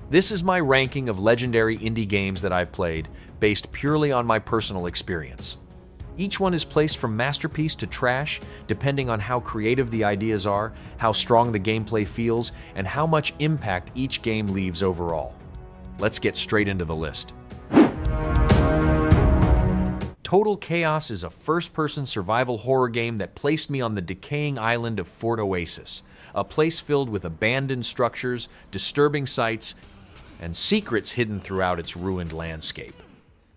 This is my ranking of legendary indie games that I've played, based purely on my personal experience. Each one is placed from masterpiece to trash, depending on how creative the ideas are, how strong the gameplay feels, and how much impact each game leaves overall. Let's get straight into the list. Total Chaos is a first-person survival horror game that placed me on the decaying island of Fort Oasis, a place filled with abandoned structures, disturbing sights, and secrets hidden throughout its ruined landscape.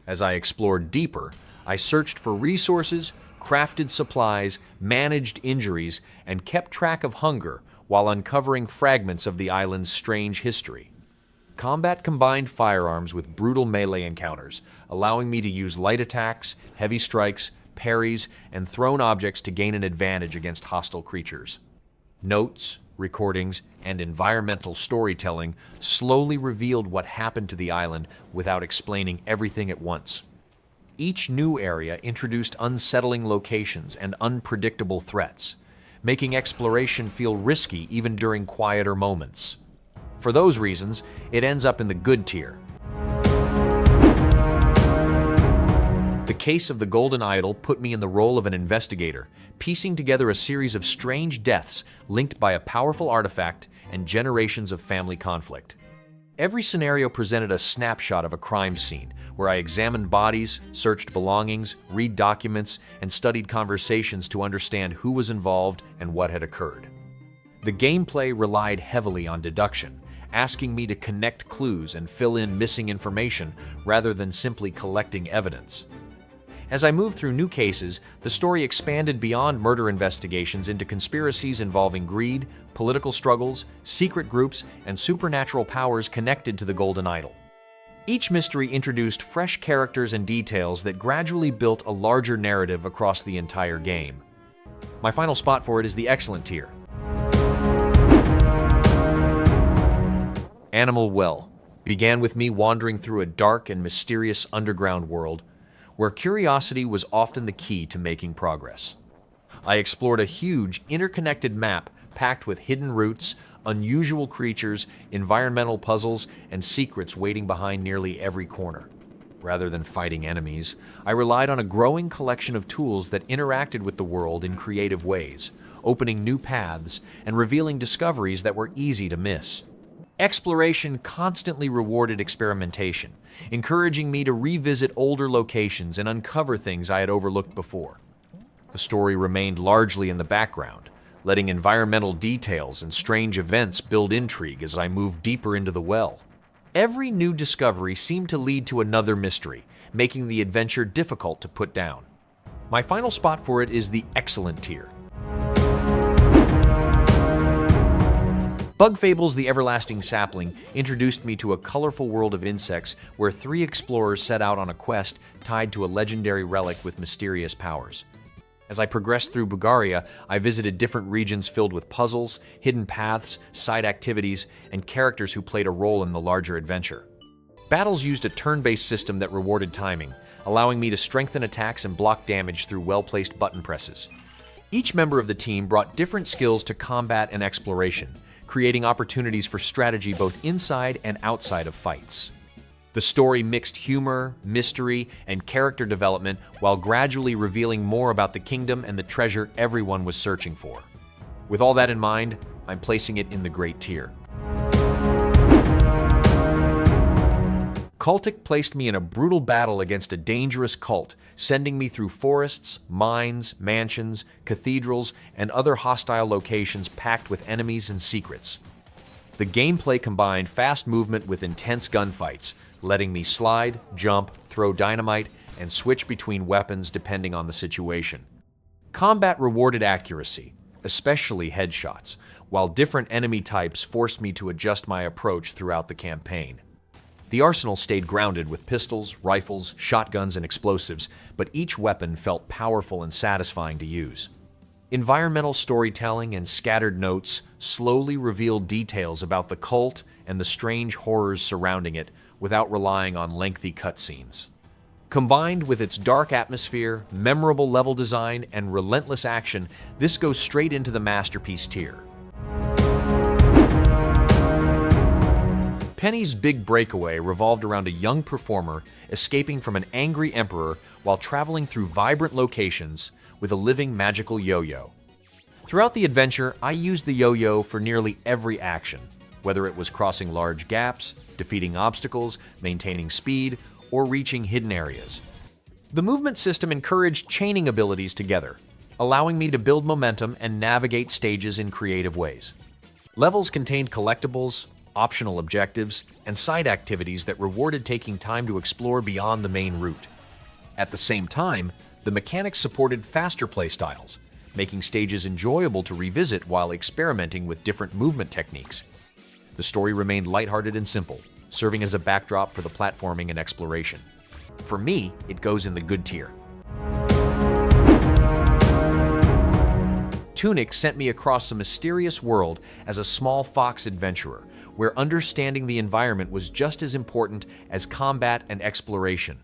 As I explored deeper, I searched for resources, crafted supplies, managed injuries, and kept track of hunger while uncovering fragments of the island's strange history. Combat combined firearms with brutal melee encounters, allowing me to use light attacks, heavy strikes, parries, and thrown objects to gain an advantage against hostile creatures. Notes, recordings, and environmental storytelling slowly revealed what happened to the island without explaining everything at once. Each new area introduced unsettling locations and unpredictable threats, making exploration feel risky even during quieter moments. For those reasons, it ends up in the good tier. The Case of the Golden Idol put me in the role of an investigator, piecing together a series of strange deaths linked by a powerful artifact and generations of family conflict. Every scenario presented a snapshot of a crime scene, where I examined bodies, searched belongings, read documents, and studied conversations to understand who was involved and what had occurred. The gameplay relied heavily on deduction, asking me to connect clues and fill in missing information rather than simply collecting evidence. As I moved through new cases, the story expanded beyond murder investigations into conspiracies involving greed, political struggles, secret groups, and supernatural powers connected to the Golden Idol. Each mystery introduced fresh characters and details that gradually built a larger narrative across the entire game. My final spot for it is the excellent tier. Animal Well began with me wandering through a dark and mysterious underground world where curiosity was often the key to making progress. I explored a huge, interconnected map packed with hidden routes, unusual creatures, environmental puzzles, and secrets waiting behind nearly every corner. Rather than fighting enemies, I relied on a growing collection of tools that interacted with the world in creative ways, opening new paths and revealing discoveries that were easy to miss. Exploration constantly rewarded experimentation, encouraging me to revisit older locations and uncover things I had overlooked before. The story remained largely in the background, letting environmental details and strange events build intrigue as I moved deeper into the well. Every new discovery seemed to lead to another mystery, making the adventure difficult to put down. My final spot for it is the excellent tier. Bug Fables: The Everlasting Sapling introduced me to a colorful world of insects where 3 explorers set out on a quest tied to a legendary relic with mysterious powers. As I progressed through Bulgaria, I visited different regions filled with puzzles, hidden paths, side activities, and characters who played a role in the larger adventure. Battles used a turn-based system that rewarded timing, allowing me to strengthen attacks and block damage through well-placed button presses. Each member of the team brought different skills to combat and exploration, creating opportunities for strategy both inside and outside of fights. The story mixed humor, mystery, and character development while gradually revealing more about the kingdom and the treasure everyone was searching for. With all that in mind, I'm placing it in the great tier. CULTIC placed me in a brutal battle against a dangerous cult, sending me through forests, mines, mansions, cathedrals, and other hostile locations packed with enemies and secrets. The gameplay combined fast movement with intense gunfights, letting me slide, jump, throw dynamite, and switch between weapons depending on the situation. Combat rewarded accuracy, especially headshots, while different enemy types forced me to adjust my approach throughout the campaign. The arsenal stayed grounded with pistols, rifles, shotguns, and explosives, but each weapon felt powerful and satisfying to use. Environmental storytelling and scattered notes slowly revealed details about the cult and the strange horrors surrounding it without relying on lengthy cutscenes. Combined with its dark atmosphere, memorable level design, and relentless action, this goes straight into the masterpiece tier. Penny's Big Breakaway revolved around a young performer escaping from an angry emperor while traveling through vibrant locations with a living magical yo-yo. Throughout the adventure, I used the yo-yo for nearly every action, whether it was crossing large gaps, defeating obstacles, maintaining speed, or reaching hidden areas. The movement system encouraged chaining abilities together, allowing me to build momentum and navigate stages in creative ways. Levels contained collectibles, optional objectives, and side activities that rewarded taking time to explore beyond the main route. At the same time, the mechanics supported faster playstyles, making stages enjoyable to revisit while experimenting with different movement techniques. The story remained lighthearted and simple, serving as a backdrop for the platforming and exploration. For me, it goes in the good tier. Tunic sent me across a mysterious world as a small fox adventurer, where understanding the environment was just as important as combat and exploration.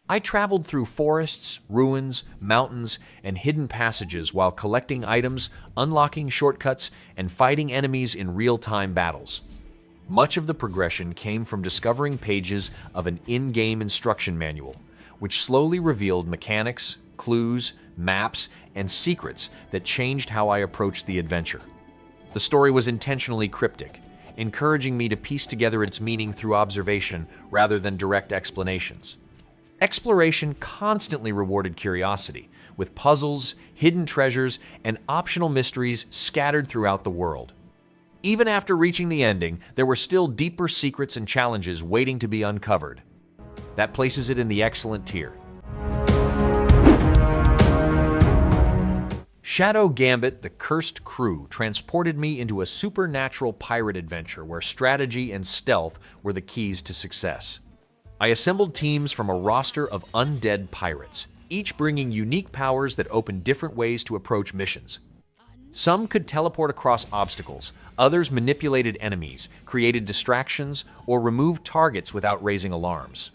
I traveled through forests, ruins, mountains, and hidden passages while collecting items, unlocking shortcuts, and fighting enemies in real-time battles. Much of the progression came from discovering pages of an in-game instruction manual, which slowly revealed mechanics, clues, maps, and secrets that changed how I approached the adventure. The story was intentionally cryptic, encouraging me to piece together its meaning through observation rather than direct explanations. Exploration constantly rewarded curiosity, with puzzles, hidden treasures, and optional mysteries scattered throughout the world. Even after reaching the ending, there were still deeper secrets and challenges waiting to be uncovered. That places it in the excellent tier. Shadow Gambit: The Cursed Crew transported me into a supernatural pirate adventure where strategy and stealth were the keys to success. I assembled teams from a roster of undead pirates, each bringing unique powers that opened different ways to approach missions. Some could teleport across obstacles, others manipulated enemies, created distractions, or removed targets without raising alarms.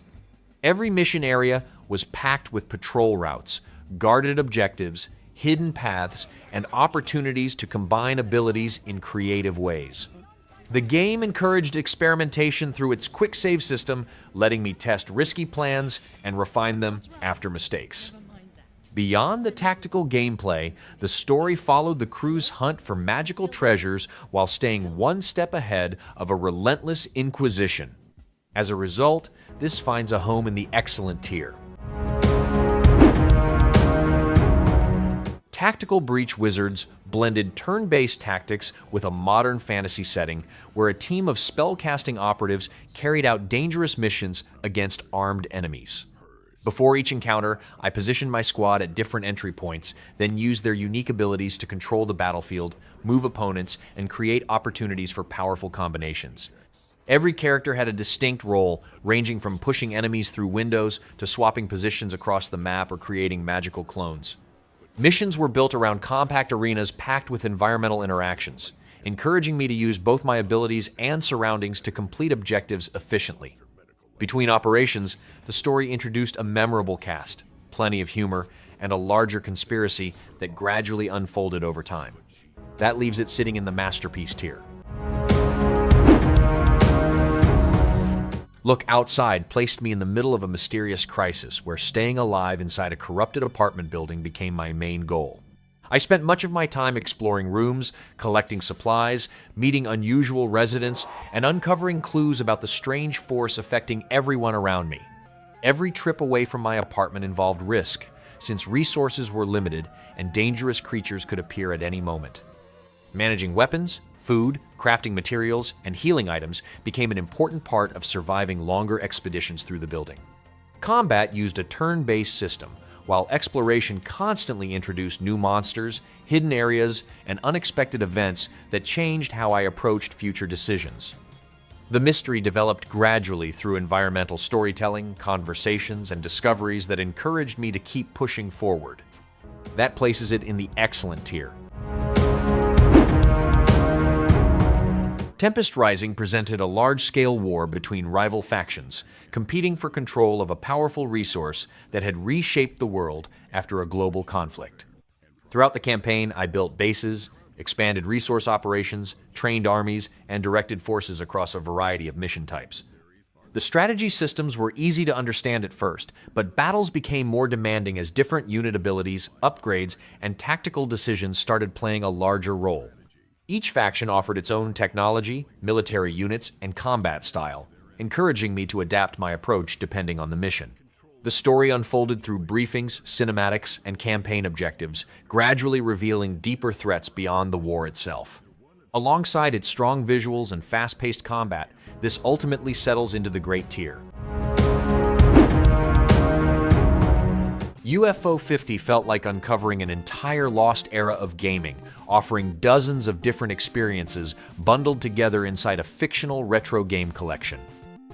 Every mission area was packed with patrol routes, guarded objectives, hidden paths, and opportunities to combine abilities in creative ways. The game encouraged experimentation through its quick save system, letting me test risky plans and refine them after mistakes. Beyond the tactical gameplay, the story followed the crew's hunt for magical treasures while staying one step ahead of a relentless inquisition. As a result, this finds a home in the excellent tier. Tactical Breach Wizards blended turn-based tactics with a modern fantasy setting where a team of spellcasting operatives carried out dangerous missions against armed enemies. Before each encounter, I positioned my squad at different entry points, then used their unique abilities to control the battlefield, move opponents, and create opportunities for powerful combinations. Every character had a distinct role, ranging from pushing enemies through windows to swapping positions across the map or creating magical clones. Missions were built around compact arenas packed with environmental interactions, encouraging me to use both my abilities and surroundings to complete objectives efficiently. Between operations, the story introduced a memorable cast, plenty of humor, and a larger conspiracy that gradually unfolded over time. That leaves it sitting in the masterpiece tier. Look Outside placed me in the middle of a mysterious crisis where staying alive inside a corrupted apartment building became my main goal. I spent much of my time exploring rooms, collecting supplies, meeting unusual residents, and uncovering clues about the strange force affecting everyone around me. Every trip away from my apartment involved risk, since resources were limited and dangerous creatures could appear at any moment. Managing weapons, food, crafting materials, and healing items became an important part of surviving longer expeditions through the building. Combat used a turn-based system, while exploration constantly introduced new monsters, hidden areas, and unexpected events that changed how I approached future decisions. The mystery developed gradually through environmental storytelling, conversations, and discoveries that encouraged me to keep pushing forward. That places it in the excellent tier. Tempest Rising presented a large-scale war between rival factions, competing for control of a powerful resource that had reshaped the world after a global conflict. Throughout the campaign, I built bases, expanded resource operations, trained armies, and directed forces across a variety of mission types. The strategy systems were easy to understand at first, but battles became more demanding as different unit abilities, upgrades, and tactical decisions started playing a larger role. Each faction offered its own technology, military units, and combat style, encouraging me to adapt my approach depending on the mission. The story unfolded through briefings, cinematics, and campaign objectives, gradually revealing deeper threats beyond the war itself. Alongside its strong visuals and fast-paced combat, this ultimately settles into the Great Tier. UFO 50 felt like uncovering an entire lost era of gaming, offering dozens of different experiences bundled together inside a fictional retro game collection.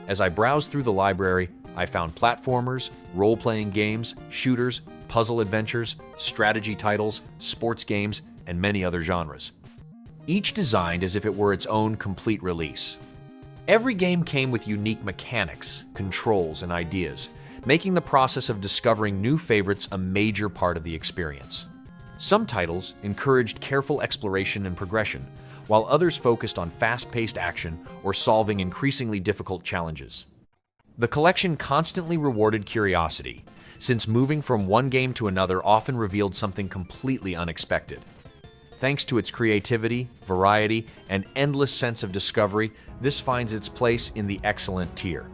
As I browsed through the library, I found platformers, role-playing games, shooters, puzzle adventures, strategy titles, sports games, and many other genres. Each designed as if it were its own complete release. Every game came with unique mechanics, controls, and ideas, making the process of discovering new favorites a major part of the experience. Some titles encouraged careful exploration and progression, while others focused on fast-paced action or solving increasingly difficult challenges. The collection constantly rewarded curiosity, since moving from one game to another often revealed something completely unexpected. Thanks to its creativity, variety, and endless sense of discovery, this finds its place in the excellent tier.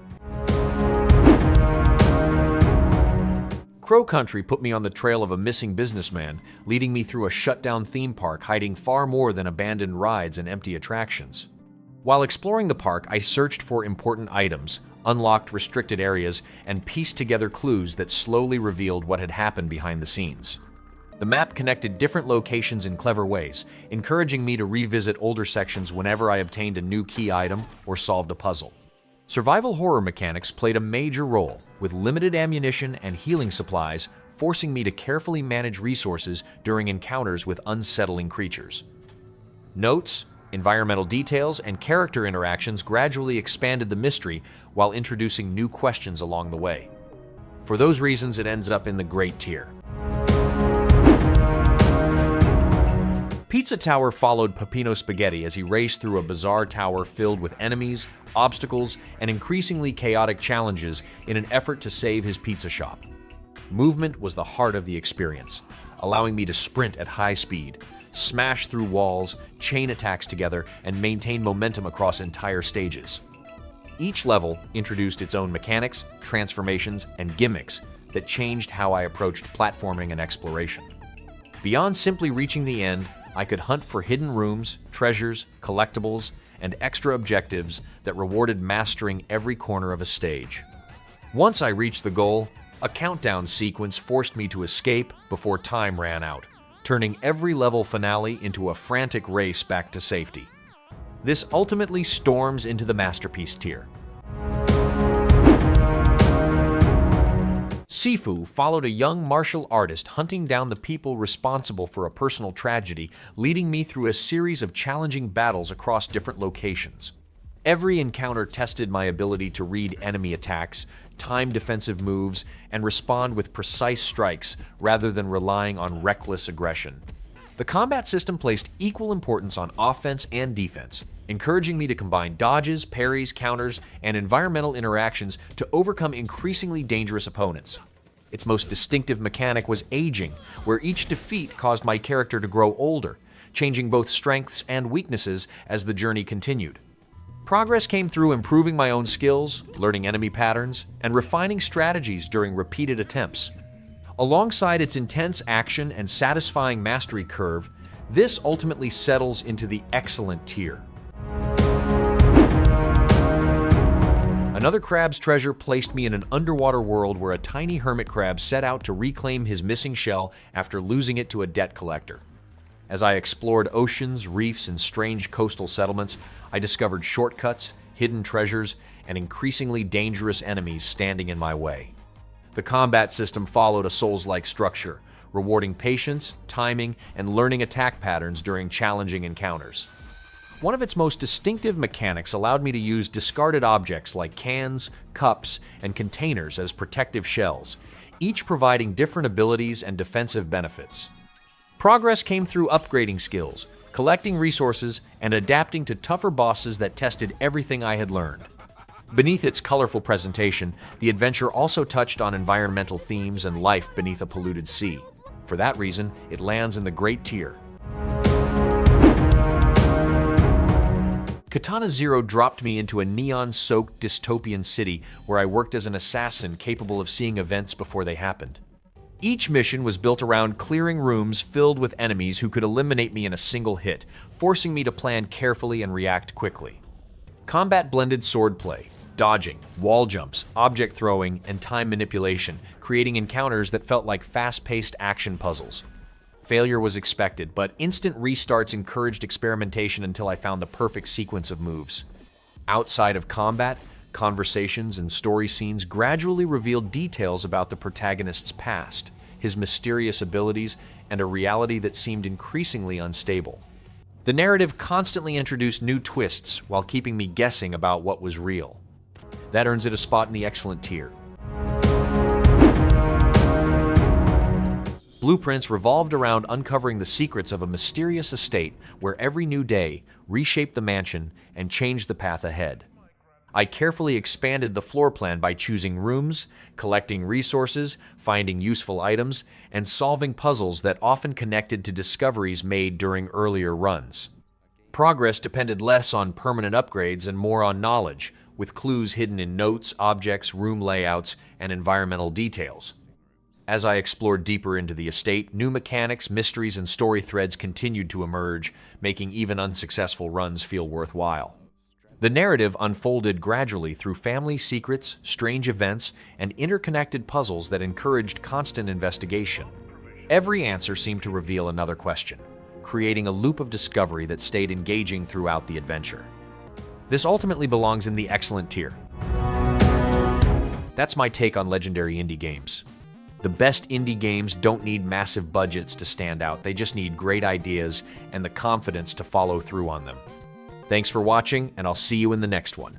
Crow Country put me on the trail of a missing businessman, leading me through a shut-down theme park hiding far more than abandoned rides and empty attractions. While exploring the park, I searched for important items, unlocked restricted areas, and pieced together clues that slowly revealed what had happened behind the scenes. The map connected different locations in clever ways, encouraging me to revisit older sections whenever I obtained a new key item or solved a puzzle. Survival horror mechanics played a major role, with limited ammunition and healing supplies forcing me to carefully manage resources during encounters with unsettling creatures. Notes, environmental details, and character interactions gradually expanded the mystery while introducing new questions along the way. For those reasons, it ends up in the Great Tier. Pizza Tower followed Peppino Spaghetti as he raced through a bizarre tower filled with enemies, obstacles, and increasingly chaotic challenges in an effort to save his pizza shop. Movement was the heart of the experience, allowing me to sprint at high speed, smash through walls, chain attacks together, and maintain momentum across entire stages. Each level introduced its own mechanics, transformations, and gimmicks that changed how I approached platforming and exploration. Beyond simply reaching the end, I could hunt for hidden rooms, treasures, collectibles, and extra objectives that rewarded mastering every corner of a stage. Once I reached the goal, a countdown sequence forced me to escape before time ran out, turning every level finale into a frantic race back to safety. This ultimately storms into the masterpiece tier. Sifu followed a young martial artist hunting down the people responsible for a personal tragedy, leading me through a series of challenging battles across different locations. Every encounter tested my ability to read enemy attacks, time defensive moves, and respond with precise strikes rather than relying on reckless aggression. The combat system placed equal importance on offense and defense, encouraging me to combine dodges, parries, counters, and environmental interactions to overcome increasingly dangerous opponents. Its most distinctive mechanic was aging, where each defeat caused my character to grow older, changing both strengths and weaknesses as the journey continued. Progress came through improving my own skills, learning enemy patterns, and refining strategies during repeated attempts. Alongside its intense action and satisfying mastery curve, this ultimately settles into the excellent tier. Another crab's treasure placed me in an underwater world where a tiny hermit crab set out to reclaim his missing shell after losing it to a debt collector. As I explored oceans, reefs, and strange coastal settlements, I discovered shortcuts, hidden treasures, and increasingly dangerous enemies standing in my way. The combat system followed a Souls-like structure, rewarding patience, timing, and learning attack patterns during challenging encounters. One of its most distinctive mechanics allowed me to use discarded objects like cans, cups, and containers as protective shells, each providing different abilities and defensive benefits. Progress came through upgrading skills, collecting resources, and adapting to tougher bosses that tested everything I had learned. Beneath its colorful presentation, the adventure also touched on environmental themes and life beneath a polluted sea. For that reason, it lands in the great tier. Katana Zero dropped me into a neon-soaked dystopian city where I worked as an assassin capable of seeing events before they happened. Each mission was built around clearing rooms filled with enemies who could eliminate me in a single hit, forcing me to plan carefully and react quickly. Combat blended swordplay, dodging, wall jumps, object throwing, and time manipulation, creating encounters that felt like fast-paced action puzzles. Failure was expected, but instant restarts encouraged experimentation until I found the perfect sequence of moves. Outside of combat, conversations and story scenes gradually revealed details about the protagonist's past, his mysterious abilities, and a reality that seemed increasingly unstable. The narrative constantly introduced new twists while keeping me guessing about what was real. That earns it a spot in the excellent tier. Blueprints revolved around uncovering the secrets of a mysterious estate where every new day reshaped the mansion and changed the path ahead. I carefully expanded the floor plan by choosing rooms, collecting resources, finding useful items, and solving puzzles that often connected to discoveries made during earlier runs. Progress depended less on permanent upgrades and more on knowledge, with clues hidden in notes, objects, room layouts, and environmental details. As I explored deeper into the estate, new mechanics, mysteries, and story threads continued to emerge, making even unsuccessful runs feel worthwhile. The narrative unfolded gradually through family secrets, strange events, and interconnected puzzles that encouraged constant investigation. Every answer seemed to reveal another question, creating a loop of discovery that stayed engaging throughout the adventure. This ultimately belongs in the excellent tier. That's my take on legendary indie games. The best indie games don't need massive budgets to stand out, they just need great ideas and the confidence to follow through on them. Thanks for watching, and I'll see you in the next one.